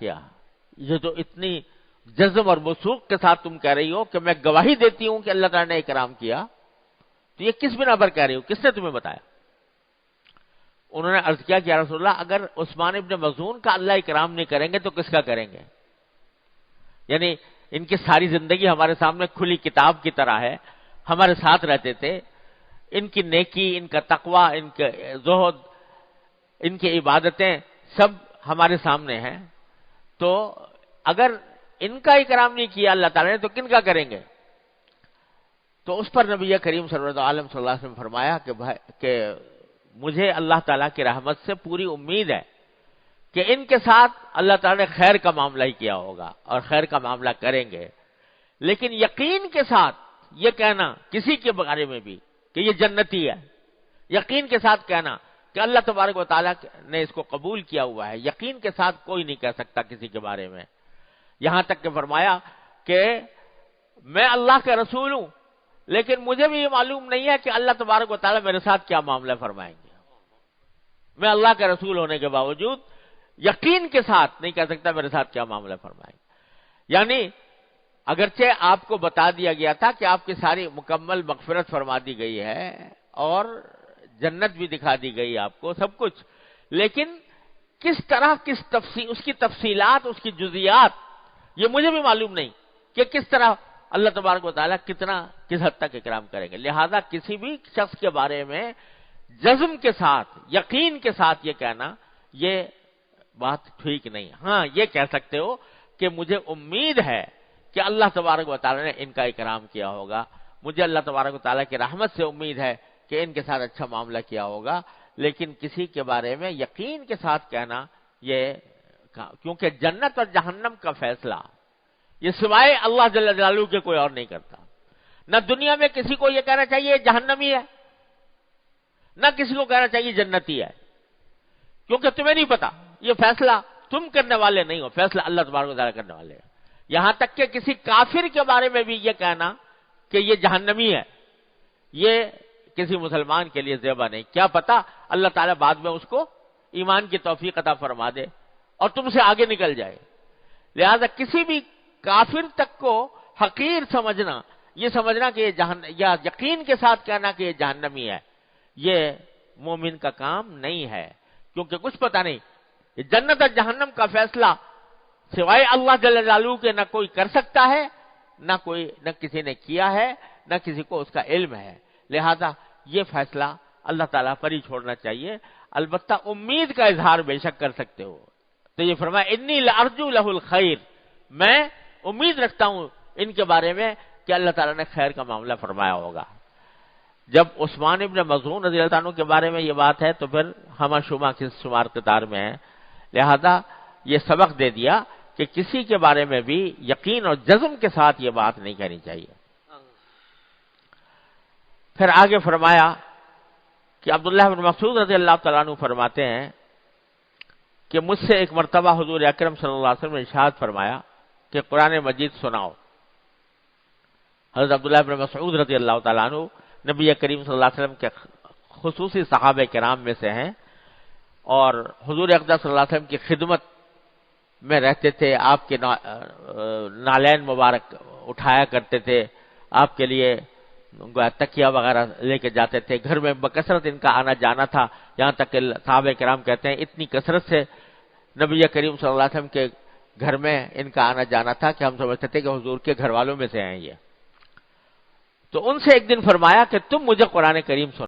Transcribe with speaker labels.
Speaker 1: کیا؟ یہ جو اتنی جزم اور وثوق کے ساتھ تم کہہ رہی ہو کہ میں گواہی دیتی ہوں کہ اللہ تعالیٰ نے اکرام کیا، تو یہ کس بنا پر کہہ رہی ہو؟ کس نے تمہیں بتایا؟ انہوں نے عرض کیا کہ یا رسول اللہ، اگر عثمان ابن مظعون کا اللہ اکرام نہیں کریں گے تو کس کا کریں گے؟ یعنی ان کی ساری زندگی ہمارے سامنے کھلی کتاب کی طرح ہے، ہمارے ساتھ رہتے تھے، ان کی نیکی، ان کا تقوی، ان کے زہد، ان کی عبادتیں سب ہمارے سامنے ہیں، تو اگر ان کا اکرام نہیں کیا اللہ تعالیٰ نے تو کن کا کریں گے؟ تو اس پر نبی کریم صلی اللہ علیہ وسلم نے فرمایا کہ مجھے اللہ تعالیٰ کی رحمت سے پوری امید ہے کہ ان کے ساتھ اللہ تعالیٰ نے خیر کا معاملہ ہی کیا ہوگا اور خیر کا معاملہ کریں گے، لیکن یقین کے ساتھ یہ کہنا کسی کے بارے میں بھی کہ یہ جنتی ہے، یقین کے ساتھ کہنا کہ اللہ تبارک و تعالیٰ نے اس کو قبول کیا ہوا ہے، یقین کے ساتھ کوئی نہیں کہہ سکتا کسی کے بارے میں۔ یہاں تک کہ فرمایا کہ میں اللہ کا رسول ہوں، لیکن مجھے بھی یہ معلوم نہیں ہے کہ اللہ تبارک و تعالیٰ میرے ساتھ کیا معاملہ فرمائیں گے۔ میں اللہ کا رسول ہونے کے باوجود یقین کے ساتھ نہیں کہہ سکتا میرے ساتھ کیا معاملہ فرمائیں گے۔ یعنی اگرچہ آپ کو بتا دیا گیا تھا کہ آپ کی ساری مکمل مغفرت فرما دی گئی ہے اور جنت بھی دکھا دی گئی آپ کو، سب کچھ، لیکن کس طرح، کس تفصیل، اس کی تفصیلات، اس کی جزیات، یہ مجھے بھی معلوم نہیں کہ کس طرح اللہ تبارک و تعالیٰ کس حد تک اکرام کریں گے۔ لہذا کسی بھی شخص کے بارے میں جزم کے ساتھ، یقین کے ساتھ یہ کہنا، یہ بات ٹھیک نہیں۔ ہاں یہ کہہ سکتے ہو کہ مجھے امید ہے کہ اللہ تبارک و تعالیٰ نے ان کا اکرام کیا ہوگا، مجھے اللہ تبارک و تعالیٰ کی رحمت سے امید ہے کہ ان کے ساتھ اچھا معاملہ کیا ہوگا، لیکن کسی کے بارے میں یقین کے ساتھ کہنا، یہ کیونکہ جنت اور جہنم کا فیصلہ یہ سوائے اللہ جل جلالہ کے کوئی اور نہیں کرتا۔ نہ دنیا میں کسی کو یہ کہنا چاہیے یہ جہنمی ہے، نہ کسی کو کہنا چاہیے جنتی ہے، کیونکہ تمہیں نہیں پتا، یہ فیصلہ تم کرنے والے نہیں ہو، فیصلہ اللہ تبارک و تعالیٰ کرنے والے ہیں۔ یہاں تک کہ کسی کافر کے بارے میں بھی یہ کہنا کہ یہ جہنمی ہے، یہ کسی مسلمان کے لیے زیبا نہیں۔ کیا پتا اللہ تعالیٰ بعد میں اس کو ایمان کی توفیق عطا فرما دے اور تم سے آگے نکل جائے۔ لہذا کسی بھی کافر تک کو حقیر سمجھنا، یہ سمجھنا کہ یہ یا یقین کے ساتھ کہنا کہ یہ جہنمی ہے، یہ مومن کا کام نہیں ہے، کیونکہ کچھ پتہ نہیں، یہ جنت اور جہنم کا فیصلہ سوائے اللہ جل جلالہ کے نہ کوئی کر سکتا ہے، نہ کسی نے کیا ہے، نہ کسی کو اس کا علم ہے۔ لہذا یہ فیصلہ اللہ تعالیٰ پر ہی چھوڑنا چاہیے۔ البتہ امید کا اظہار بے شک کر سکتے ہو۔ تو یہ فرمایا انی لارجو لہ الخیر، میں امید رکھتا ہوں ان کے بارے میں کہ اللہ تعالیٰ نے خیر کا معاملہ فرمایا ہوگا۔ جب عثمان ابن مظعون رضی اللہ عنہ کے بارے میں یہ بات ہے تو پھر ہمہ شمہ کس شمار قطار میں ہے، لہذا یہ سبق دے دیا کہ کسی کے بارے میں بھی یقین اور جزم کے ساتھ یہ بات نہیں کہنی چاہیے۔ پھر آگے فرمایا کہ عبداللہ بن مسعود رضی اللہ تعالیٰ عنہ فرماتے ہیں کہ مجھ سے ایک مرتبہ حضور اکرم صلی اللہ علیہ وسلم نے ارشاد فرمایا کہ قرآن مجید سناؤ۔ حضرت عبداللہ بن مسعود رضی اللہ تعالیٰ عنہ نبی کریم صلی اللہ علیہ وسلم کے خصوصی صحابہ کرام میں سے ہیں، اور حضور اقدس صلی اللہ علیہ وسلم کی خدمت میں رہتے تھے، آپ کے نالین مبارک اٹھایا کرتے تھے، آپ کے لیے تکیہ وغیرہ لے کے جاتے تھے، گھر میں بکثرت ان کا آنا جانا تھا، یہاں تک کہ صحابہ کرام کہتے ہیں اتنی کثرت سے نبی کریم صلی اللہ علیہ وسلم کے گھر میں ان کا آنا جانا تھا کہ ہم سمجھتے تھے کہ حضور کے گھر والوں میں سے ہیں یہ۔ تو ان سے ایک دن فرمایا کہ تم مجھے قرآن کریم سناؤ۔